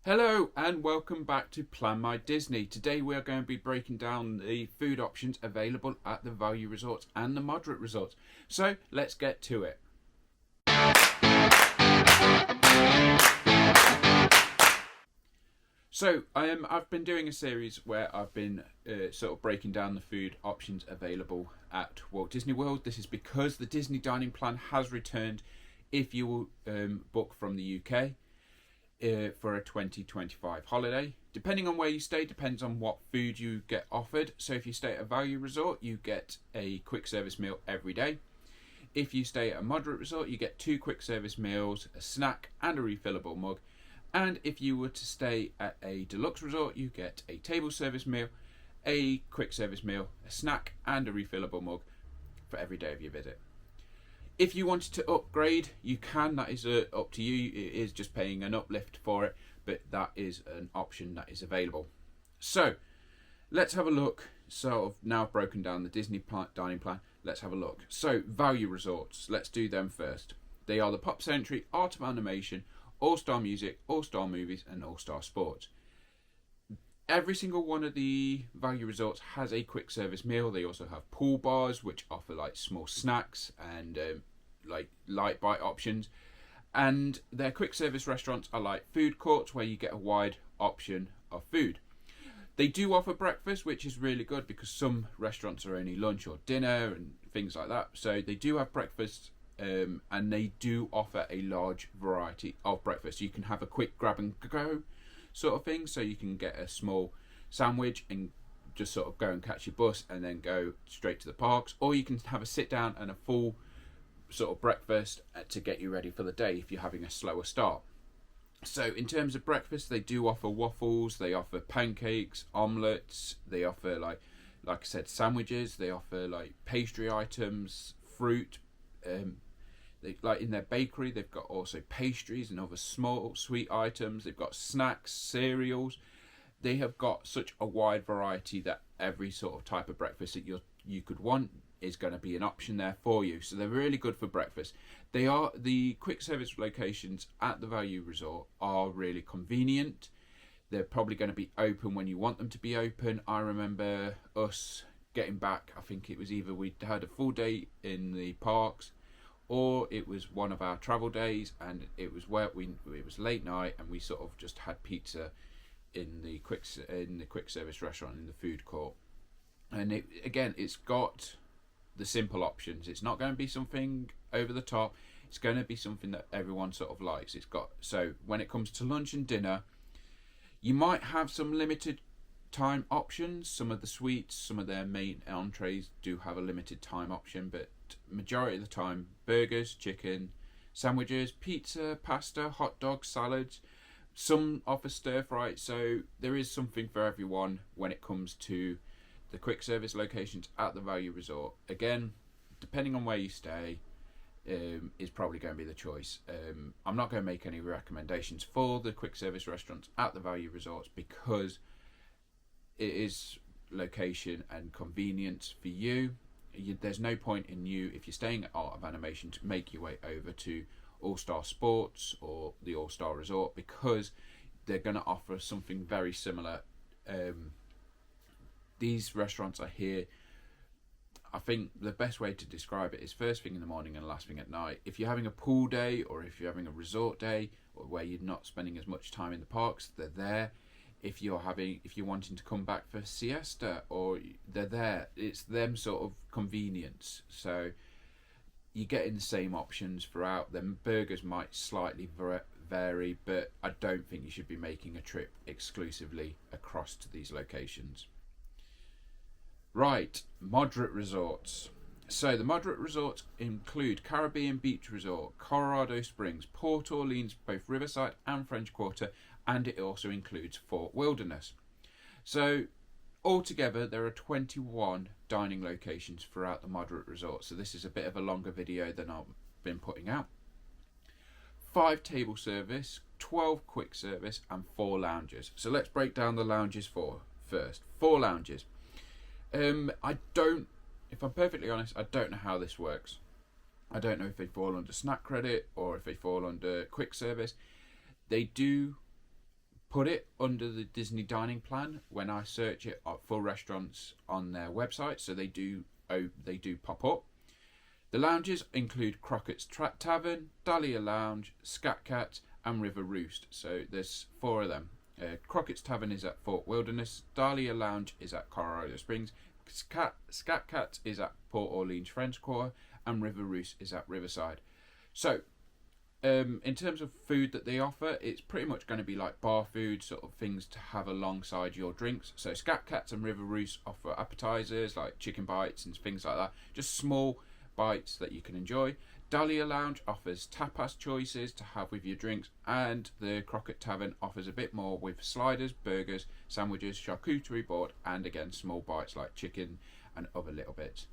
Hello and welcome back to Planmydisney. Today we are going to be breaking down the food options available at the value resorts and the moderate resorts. So let's get to it. So I've been doing a series where I've been sort of breaking down the food options available at Walt Disney World. This is because the Disney dining plan has returned if you will book from the UK. For a 2025 holiday. Depending on where you stay, depends on what food you get offered. So if you stay at a value resort, you get a quick service meal every day. If you stay at a moderate resort, you get 2 quick service meals, a snack and a refillable mug. And if you were to stay at a deluxe resort, you get a table service meal, a quick service meal, a snack and a refillable mug for every day of your visit. If you wanted to upgrade, you can. That is up to you. It is just paying an uplift for it, but that is an option that is available. So let's have a look. So I've now broken down the Disney dining plan. Let's have a look. So value resorts, let's do them first. They are the Pop Century, Art of Animation, All-Star Music, All-Star Movies and All-Star Sports. Every single one of the value resorts has a quick service meal. They also have pool bars which offer like small snacks and like light bite options, and their quick service restaurants are like food courts where you get a wide option of food. They do offer breakfast, which is really good because some restaurants are only lunch or dinner and things like that. So they do have breakfast, and they do offer a large variety of breakfast. You can have a quick grab and go sort of thing, so you can get a small sandwich and just sort of go and catch your bus and then go straight to the parks, or you can have a sit down and a full sort of breakfast to get you ready for the day if you're having a slower start. So in terms of breakfast, they do offer waffles, they offer pancakes, omelettes, they offer like I said, sandwiches, they offer like pastry items, fruit. Like in their bakery, they've got also pastries and other small sweet items. They've got snacks, cereals. They have got such a wide variety that every sort of type of breakfast that you could want is going to be an option there for you. So they're really good for breakfast. They are the quick service locations at the value resort are really convenient. They're probably going to be open when you want them to be open. I remember us getting back. I think it was either we had a full day in the parks, or it was one of our travel days, and it was late night, and we sort of just had pizza in the quick service restaurant in the food court. And it's got the simple options. It's not going to be something over the top. It's going to be something that everyone sort of likes. So when it comes to lunch and dinner, you might have some limited time options. Some of the sweets, some of their main entrees do have a limited time option, but majority of the time, burgers, chicken, sandwiches, pizza, pasta, hot dogs, salads. Some offer stir fry, so there is something for everyone when it comes to the quick service locations at the value resort. Again, depending on where you stay, is probably going to be the choice. I'm not going to make any recommendations for the quick service restaurants at the value resorts because it is location and convenience for you. There's no point in you, if you're staying at Art of Animation, to make your way over to All-Star Sports or the All-Star Resort because they're going to offer something very similar. These restaurants are here. I think the best way to describe it is first thing in the morning and last thing at night. If you're having a pool day or if you're having a resort day or where you're not spending as much time in the parks, they're there. If you're wanting to come back for siesta, or they're there. It's them sort of convenience. So you're getting the same options throughout. Them burgers might slightly vary, but I don't think you should be making a trip exclusively across to these locations. Right, moderate resorts. So the moderate resorts include Caribbean Beach Resort, Colorado Springs, Port Orleans, both Riverside and French Quarter, and it also includes Fort Wilderness. So altogether there are 21 dining locations throughout the moderate resort. So this is a bit of a longer video than I've been putting out. 5 table service, 12 quick service and 4 lounges. So let's break down the lounges first. 4 lounges. If I'm perfectly honest, I don't know how this works. I don't know if they fall under snack credit or if they fall under quick service. They do put it under the Disney dining plan when I search it for restaurants on their website, so they do pop up. The lounges include Crockett's Tavern, Dahlia Lounge, Scat Cat, and River Roost. So there's 4 of them. Crockett's Tavern is at Fort Wilderness, Dahlia Lounge is at Colorado Springs, Scat Cat is at Port Orleans French Quarter, and River Roost is at Riverside. So in terms of food that they offer, it's pretty much going to be like bar food, sort of things to have alongside your drinks. So Scat Cats and River Roost offer appetizers like chicken bites and things like that, just small bites that you can enjoy. Dahlia Lounge offers tapas choices to have with your drinks, and the Crockett Tavern offers a bit more with sliders, burgers, sandwiches, charcuterie board, and again small bites like chicken and other little bits.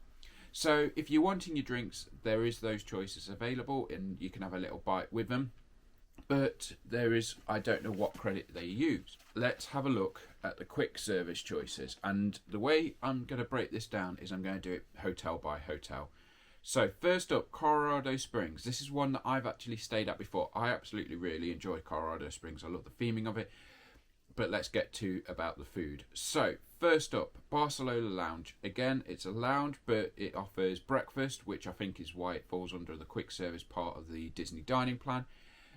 So if you're wanting your drinks, there is those choices available, and you can have a little bite with them. But there is, I don't know what credit they use. Let's have a look at the quick service choices. And the way I'm going to break this down is I'm going to do it hotel by hotel. So first up, Colorado Springs. This is one that I've actually stayed at before. I absolutely really enjoyed Colorado Springs. I love the theming of it. But let's get to about the food. So first up, Barcelona Lounge. Again, it's a lounge, but it offers breakfast, which I think is why it falls under the quick service part of the Disney dining plan.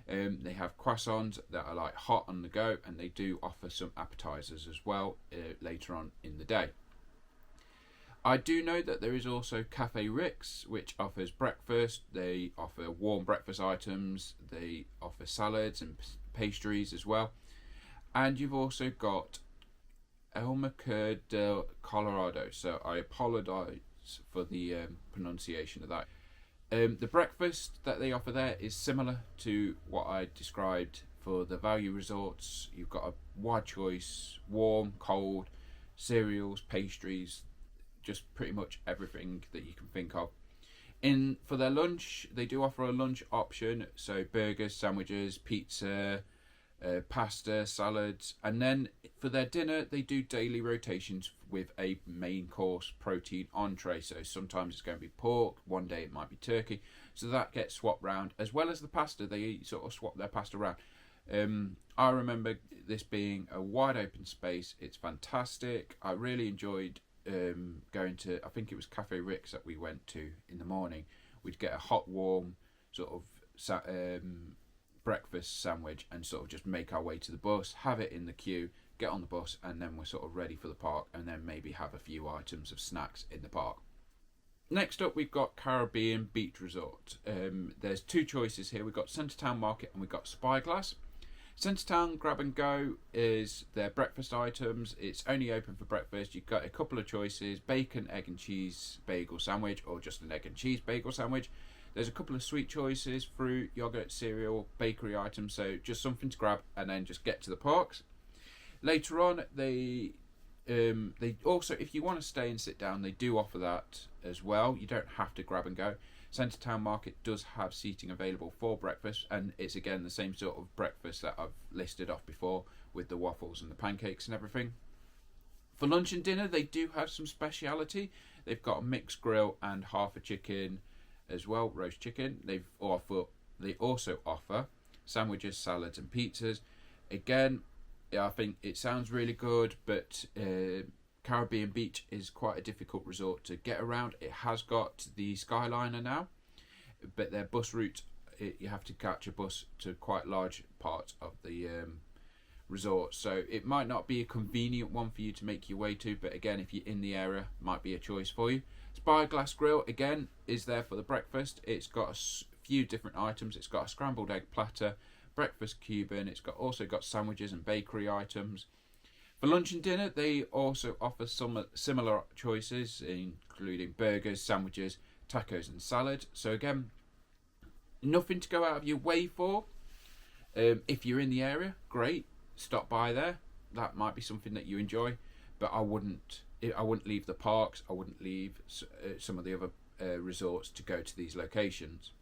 They have croissants that are like hot on the go, and they do offer some appetizers as well later on in the day. I do know that there is also Cafe Rick's, which offers breakfast. They offer warm breakfast items. They offer salads and pastries as well. And you've also got El Mercado del Colorado. So I apologise for the pronunciation of that. The breakfast that they offer there is similar to what I described for the value resorts. You've got a wide choice, warm, cold, cereals, pastries, just pretty much everything that you can think of. For their lunch, they do offer a lunch option, so burgers, sandwiches, pizza, pasta, salads, and then for their dinner they do daily rotations with a main course protein entree. So sometimes it's going to be pork, one day it might be turkey, so that gets swapped round, as well as the pasta. They sort of swap their pasta around. I remember this being a wide open space. It's fantastic. I really enjoyed going to, I think it was Cafe Rick's that we went to in the morning. We'd get a hot, warm sort of breakfast sandwich and sort of just make our way to the bus, have it in the queue, get on the bus, and then we're sort of ready for the park, and then maybe have a few items of snacks in the park. Next up, we've got Caribbean Beach Resort. There's 2 choices here. We've got Centertown Market and we've got Spyglass. Centertown Grab and Go is their breakfast items. It's only open for breakfast. You've got a couple of choices: bacon, egg and cheese bagel sandwich, or just an egg and cheese bagel sandwich. There's a couple of sweet choices: fruit, yogurt, cereal, bakery items. So just something to grab and then just get to the parks. Later on, they also, if you want to stay and sit down, they do offer that as well. You don't have to grab and go. Centertown Market does have seating available for breakfast, and it's again the same sort of breakfast that I've listed off before, with the waffles and the pancakes and everything. For lunch and dinner, they do have some speciality. They've got a mixed grill and half a chicken as well, roast chicken. They also offer sandwiches, salads and pizzas. Again, I think it sounds really good, but Caribbean Beach is quite a difficult resort to get around. It has got the Skyliner now, but their bus route, you have to catch a bus to quite large parts of the resort, so it might not be a convenient one for you to make your way to, but again, if you're in the area, might be a choice for you. Spyglass Grill again is there for the breakfast. It's got a few different items. It's got a scrambled egg platter, breakfast Cuban. It's also got sandwiches and bakery items. For lunch and dinner, they also offer some similar choices, including burgers, sandwiches, tacos and salad. So again, nothing to go out of your way for. If you're in the area, great, stop by there. That might be something that you enjoy, but I wouldn't leave the parks. I wouldn't leave some of the other resorts to go to these locations.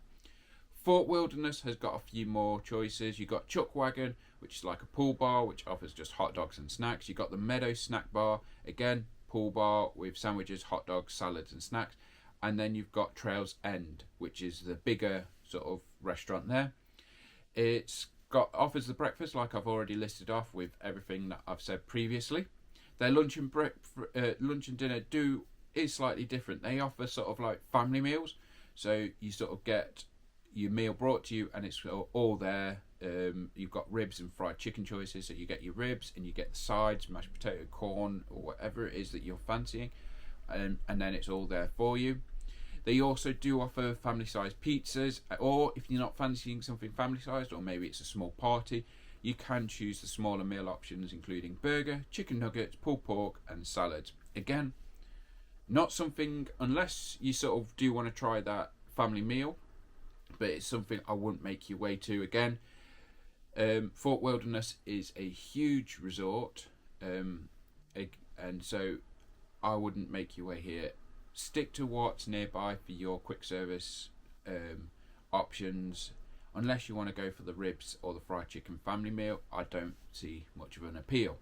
Fort Wilderness has got a few more choices. You've got Chuck Wagon, which is like a pool bar, which offers just hot dogs and snacks. You've got the Meadow Snack Bar, again, pool bar with sandwiches, hot dogs, salads and snacks. And then you've got Trails End, which is the bigger sort of restaurant there. It's offers the breakfast like I've already listed off with everything that I've said previously. Their lunch and dinner is slightly different. They offer sort of like family meals, so you sort of get your meal brought to you and it's all there. You've got ribs and fried chicken choices, so you get your ribs and you get the sides, mashed potato, corn, or whatever it is that you're fancying, and then it's all there for you. They also do offer family-sized pizzas, or if you're not fancying something family-sized, or maybe it's a small party, you can choose the smaller meal options, including burger, chicken nuggets, pulled pork, and salads. Again, not something, unless you sort of do want to try that family meal, but it's something I wouldn't make your way to. Again, Fort Wilderness is a huge resort, and so I wouldn't make your way here. Stick to what's nearby for your quick service options. Unless you want to go for the ribs or the fried chicken family meal, I don't see much of an appeal.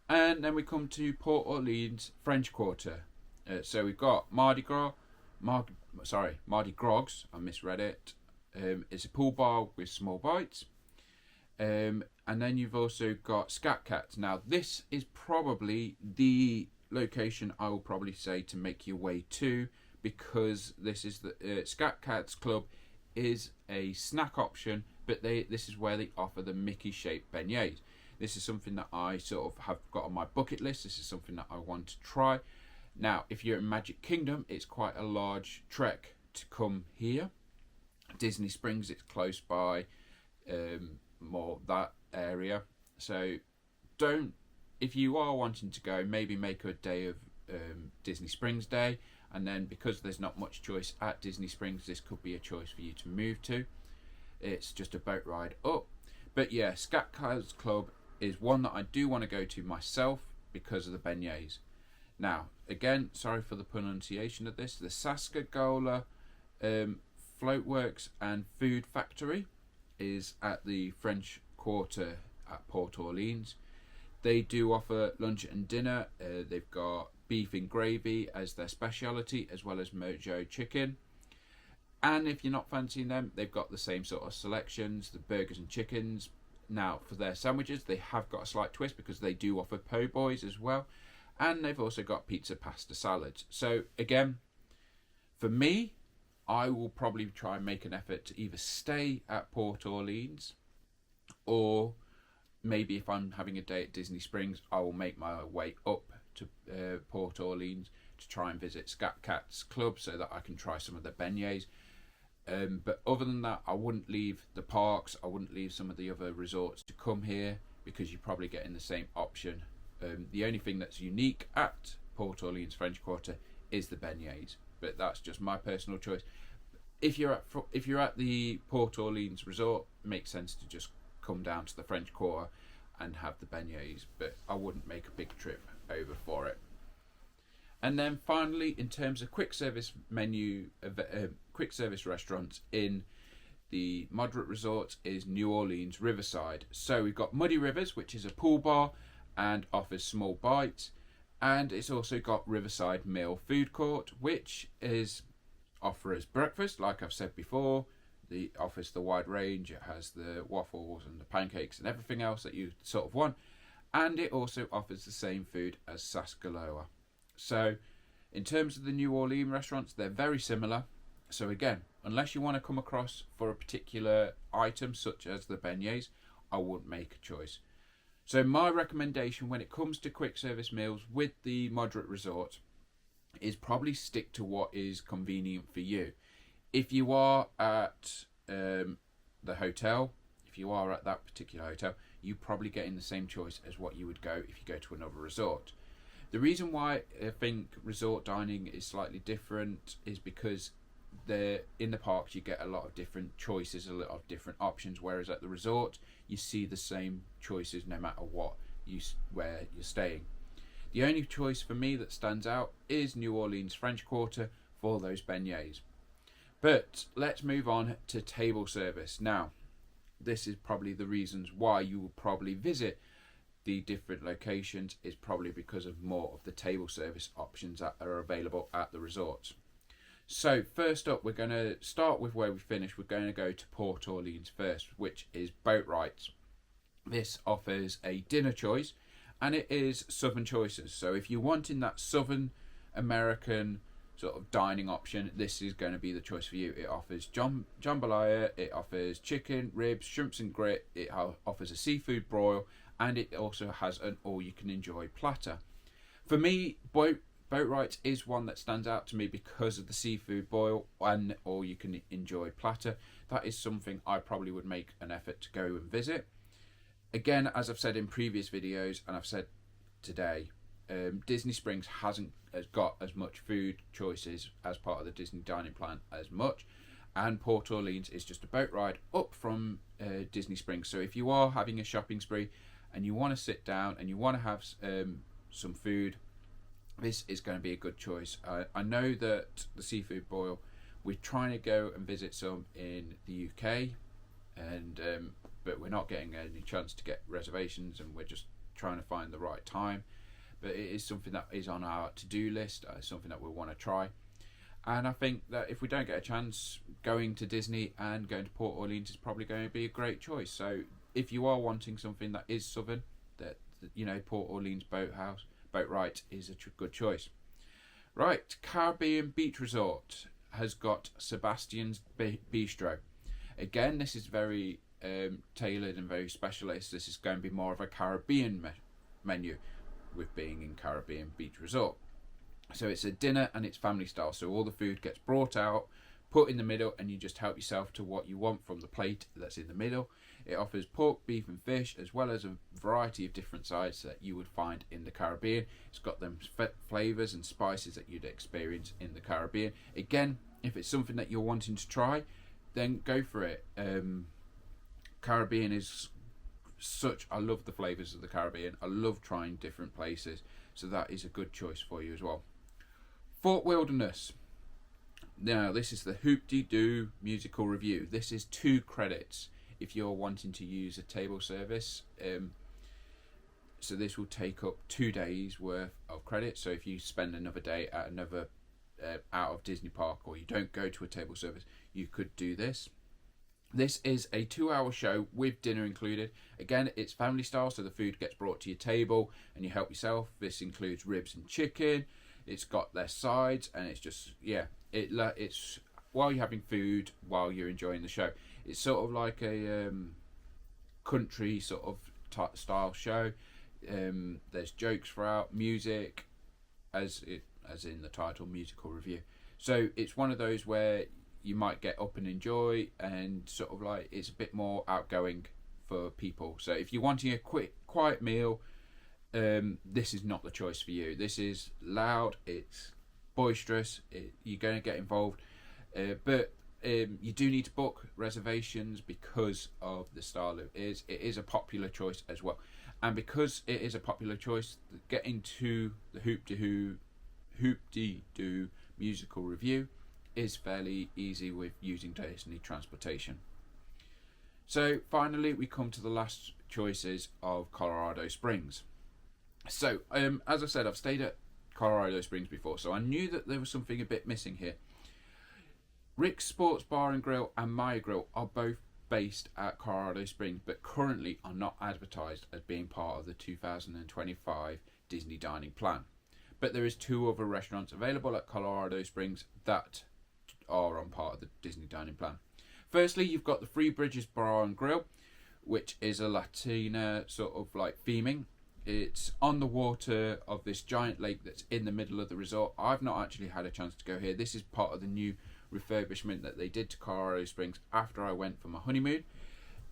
And then we come to Port Orleans French Quarter. So we've got Mardi Gras, I misread it. It's a pool bar with small bites. And then you've also got Scat Cats. Now this is probably the location I will probably say to make your way to, because this is the Scat Cats Club is a snack option, but this is where they offer the Mickey shaped beignets. This is something that I sort of have got on my bucket list. This is something that I want to try. Now, if you're in Magic Kingdom, it's quite a large trek to come here. Disney Springs, it's close by, more that area. So if you are wanting to go, maybe make a day of Disney Springs Day, and then because there's not much choice at Disney Springs, this could be a choice for you to move to. It's just a boat ride up. But yeah, Scat Cats Club is one that I do want to go to myself because of the beignets. Now, again, sorry for the pronunciation of this. The Saskagola Floatworks and Food Factory is at the French Quarter at Port Orleans. They do offer lunch and dinner. They've got beef in gravy as their speciality, as well as mojo chicken. And if you're not fancying them, they've got the same sort of selections, the burgers and chickens. Now, for their sandwiches, they have got a slight twist because they do offer po' boys as well. And they've also got pizza, pasta, salads. So, again, for me, I will probably try and make an effort to either stay at Port Orleans, or maybe if I'm having a day at Disney Springs, I will make my way up to Port Orleans to try and visit Scat Cats Club so that I can try some of the beignets. But other than that, I wouldn't leave the parks. I wouldn't leave some of the other resorts to come here, because you're probably getting the same option. The only thing that's unique at Port Orleans French Quarter is the beignets, but that's just my personal choice. If you're at the Port Orleans resort, it makes sense to just come down to the French Quarter and have the beignets, but I wouldn't make a big trip over for it. And then finally, in terms of quick service quick service restaurants in the moderate resorts, is New Orleans Riverside. So we've got Muddy Rivers, which is a pool bar and offers small bites, and it's also got Riverside Mill Food Court, which offers breakfast, like I've said before. It offers the wide range. It has the waffles and the pancakes and everything else that you sort of want, and it also offers the same food as Saskaloa. So in terms of the New Orleans restaurants, they're very similar. So again, unless you want to come across for a particular item such as the beignets, I wouldn't make a choice. So my recommendation when it comes to quick service meals with the moderate resort is probably stick to what is convenient for you. If you are at the hotel, if you are at that particular hotel, you're probably getting the same choice as what you would go if you go to another resort. The reason why I think resort dining is slightly different is because in the parks you get a lot of different choices, a lot of different options, whereas at the resort you see the same choices no matter where you're staying. The only choice for me that stands out is New Orleans French Quarter for those beignets. But let's move on to table service. Now, this is probably the reasons why you will probably visit the different locations, is probably because of more of the table service options that are available at the resorts. So first up, we're going to start with where we finished. We're going to go to Port Orleans first, which is Boatwright. This offers a dinner choice, and it is Southern choices. So if you're wanting that Southern American sort of dining option, this is going to be the choice for you. It offers jambalaya, it offers chicken, ribs, shrimps and grit, it offers a seafood broil, and it also has an all-you-can-enjoy platter. For me, Boatwright is one that stands out to me because of the seafood boil and all-you-can-enjoy platter. That is something I probably would make an effort to go and visit. Again, as I've said in previous videos, and I've said today, Disney Springs hasn't got as much food choices as part of the Disney dining plan as much, and Port Orleans is just a boat ride up from Disney Springs. So if you are having a shopping spree and you want to sit down and you want to have some food, this is going to be a good choice. I know that the seafood boil, we're trying to go and visit some in the UK, and but we're not getting any chance to get reservations, and we're just trying to find the right time. But it is something that is on our to-do list, something that we want to try. And I think that if we don't get a chance, going to Disney and going to Port Orleans is probably going to be a great choice. So if you are wanting something that is southern, that Port Orleans Boatwright is a good choice. Right, Caribbean Beach Resort has got Sebastian's Bistro. Again, this is very tailored and very specialist. This is going to be more of a Caribbean menu, with being in Caribbean Beach Resort. So it's a dinner and it's family style. So all the food gets brought out, put in the middle, and you just help yourself to what you want from the plate that's in the middle. It offers pork, beef and fish, as well as a variety of different sides that you would find in the Caribbean. It's got them flavours and spices that you'd experience in the Caribbean. Again, if it's something that you're wanting to try, then go for it. Caribbean is I love the flavours of the Caribbean. I love trying different places, so that is a good choice for you as well. Fort Wilderness. Now, this is the Hoop-de-Doo musical review. This is 2 credits if you're wanting to use a table service. So this will take up 2 days worth of credit. So if you spend another day at another out of Disney Park, or you don't go to a table service, you could do this. This is a 2-hour show with dinner included. Again, it's family style, so the food gets brought to your table and you help yourself. This includes ribs and chicken. It's got their sides, and it's just, it's while you're having food, while you're enjoying the show. It's sort of like a country sort of style show. There's jokes throughout, music, as in the title, musical review. So it's one of those where you might get up and enjoy, and sort of like it's a bit more outgoing for people. So if you're wanting a quiet meal, this is not the choice for you. This is loud, it's boisterous, you're going to get involved, but you do need to book reservations because of the style it is. It is a popular choice as well, and because it is a popular choice, getting to the Hoop-de-Doo musical review is fairly easy with using Disney transportation. So finally, we come to the last choices of Colorado Springs. So as I said, I've stayed at Colorado Springs before, so I knew that there was something a bit missing here. Rick's Sports Bar and Grill and Maya Grill are both based at Colorado Springs, but currently are not advertised as being part of the 2025 Disney Dining Plan. But there is 2 other restaurants available at Colorado Springs that are on part of the Disney Dining Plan. Firstly, you've got the Three Bridges Bar and Grill, which is a Latina sort of like theming. It's on the water of this giant lake that's in the middle of the resort. I've not actually had a chance to go here. This is part of the new refurbishment that they did to Colorado Springs after I went for my honeymoon.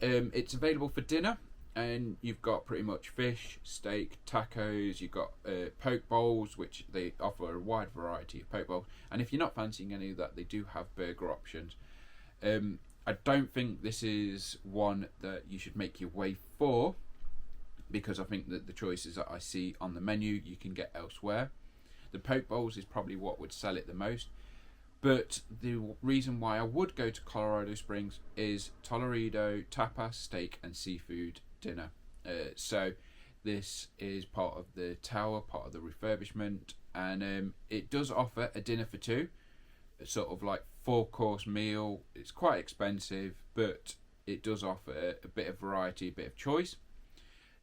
It's available for dinner, and you've got pretty much fish, steak, tacos. You've got poke bowls, which they offer a wide variety of poke bowls, and if you're not fancying any of that, they do have burger options. I don't think this is one that you should make your way for, because I think that the choices that I see on the menu you can get elsewhere. The poke bowls is probably what would sell it the most, but the reason why I would go to Colorado Springs is Tolerido tapas, steak and seafood dinner. So this is part of the tower, part of the refurbishment, and it does offer a dinner for 2. sort of like 4-course meal. It's quite expensive, but it does offer a bit of variety, a bit of choice.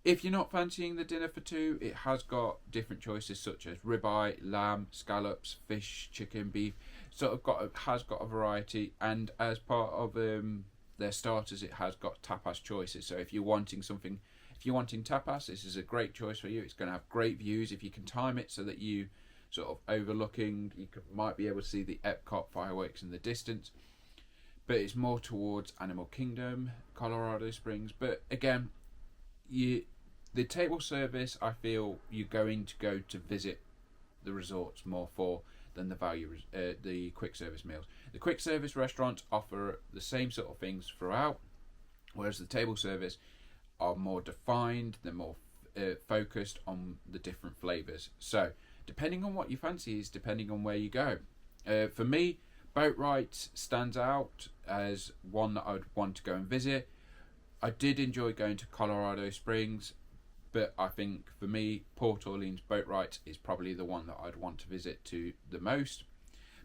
If you're not fancying the dinner for two, it has got different choices such as ribeye, lamb, scallops, fish, chicken, beef. Has got a variety, and as part of their starters, it has got tapas choices. So if you're wanting tapas, this is a great choice for you. It's going to have great views if you can time it so that you sort of overlooking. Might be able to see the Epcot fireworks in the distance, but it's more towards Animal Kingdom, Colorado Springs. But again, the table service, I feel you're going to go to visit the resorts more for than the quick service meals. The quick service restaurants offer the same sort of things throughout, whereas the table service are more defined. They're more focused on the different flavors. So depending on what you fancy is depending on where you go. For me, Boatwright stands out as one that I would want to go and visit. I did enjoy going to Colorado Springs, but I think for me, Port Orleans Boatwright is probably the one that I'd want to visit to the most.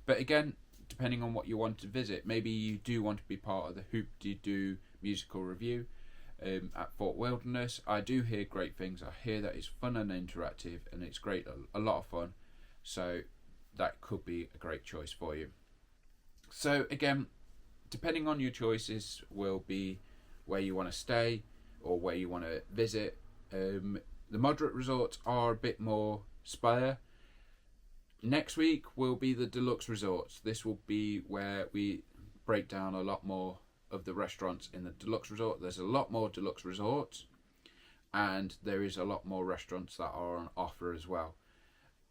But again, depending on what you want to visit, maybe you do want to be part of the Hoop-de-Doo musical review at Fort Wilderness. I do hear great things. I hear that it's fun and interactive, and it's great, a lot of fun. So that could be a great choice for you. So again, depending on your choices will be where you want to stay or where you want to visit. The moderate resorts are a bit more spare. Next week will be the deluxe resorts. This will be where we break down a lot more of the restaurants in the deluxe resort. There's a lot more deluxe resorts, and there is a lot more restaurants that are on offer as well.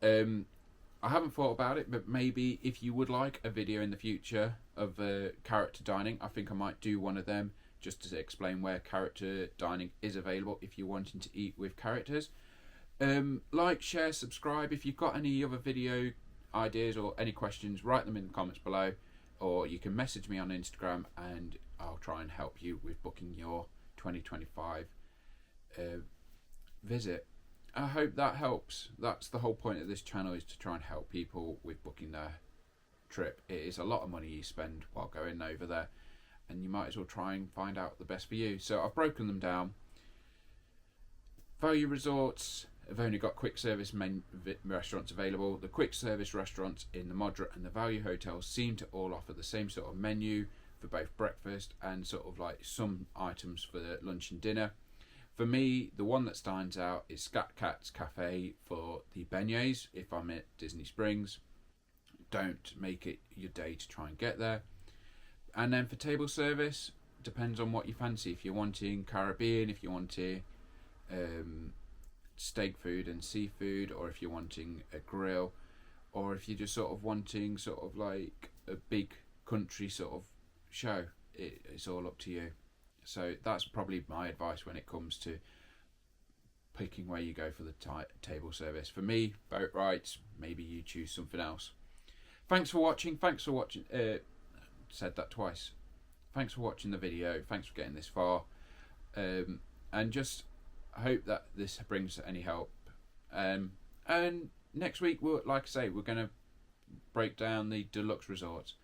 I haven't thought about it, but maybe if you would like a video in the future of character dining, I think I might do one of them just to explain where character dining is available if you're wanting to eat with characters. Like, share, subscribe. If you've got any other video ideas or any questions, write them in the comments below, or you can message me on Instagram and I'll try and help you with booking your 2025 visit. I hope that helps. That's the whole point of this channel, is to try and help people with booking their trip. It is a lot of money you spend while going over there, and you might as well try and find out the best for you. So I've broken them down. Value resorts have only got quick service restaurants available. The quick service restaurants in the moderate and the value hotels seem to all offer the same sort of menu for both breakfast and sort of like some items for the lunch and dinner. For me, the one that stands out is Scat Cat's Cafe for the beignets. If I'm at Disney Springs, don't make it your day to try and get there. And then for table service, depends on what you fancy. If you're wanting Caribbean, if you're wanting steak food and seafood, or if you're wanting a grill, or if you're just sort of wanting sort of like a big country sort of show, it's all up to you. So that's probably my advice when it comes to picking where you go for the table service. For me, Boatwrights, maybe you choose something else. Thanks for watching. Said that twice. Thanks for watching the video. Thanks for getting this far. And just hope that this brings any help. And next week, like I say, we're going to break down the deluxe resorts.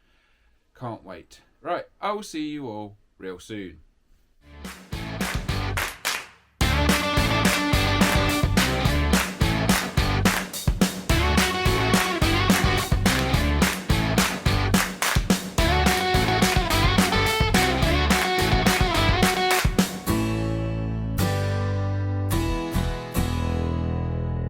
Can't wait. Right, I will see you all real soon.